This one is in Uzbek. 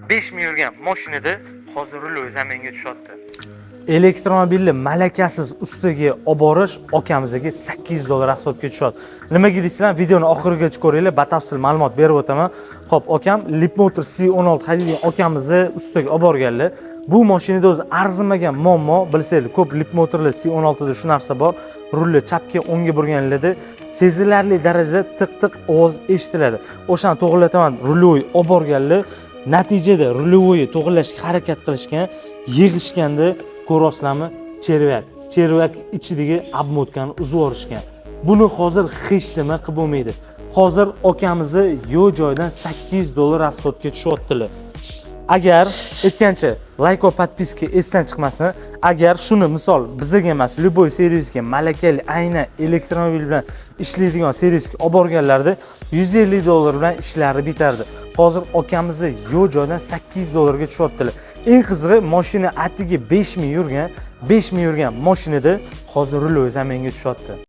5000 yurgan mashinada hozir ruloy zaminga tushyapti. Elektromobilni malakasiz ustiga olib borish akamizga $800 rasxodga tushadi. Nimaga deysizlar, videoni oxirigacha ko'ringlar, batafsil ma'lumot berib o'taman. Xo'p, akam Leapmotor C16 haydaydigan akamizni ustiga olib borganlar. Bu mashinada o'zi arzimagan muammo, bilsanglar, ko'p Leapmotorlar C16 da shu narsa bor. Rulni chapga o'ngga burganlarda sezilarli darajada tiq-tiq ovoz eshitiladi. O'shani to'g'rilataman, ruloy olib borganlar. Natijada ruloyni to'g'rilashga harakat qilishgan, yig'ishganda ko'rasizlarmi, chervak ichidagi obmotkani uzib yuborishgan. Buni hozir hech nima qilib bo'lmaydi. Hozir akamizni yo'q joydan $800 rasxodga tushyaptilar. Agar aytgancha like va podpiska esdan chiqmasin, agar shuni misol bizga emas, любой servisga malakali aynan elektromobil bilan ishlaydigan servisga olib borganlarda $150 bilan ishlari bitardi. Hozir akamizni yo'q joydan $800 ga tushyaptilar. Eng qizig'i, mashina atiga 5000 yurgan mashinada hozir ruloy zaminga tushyapti.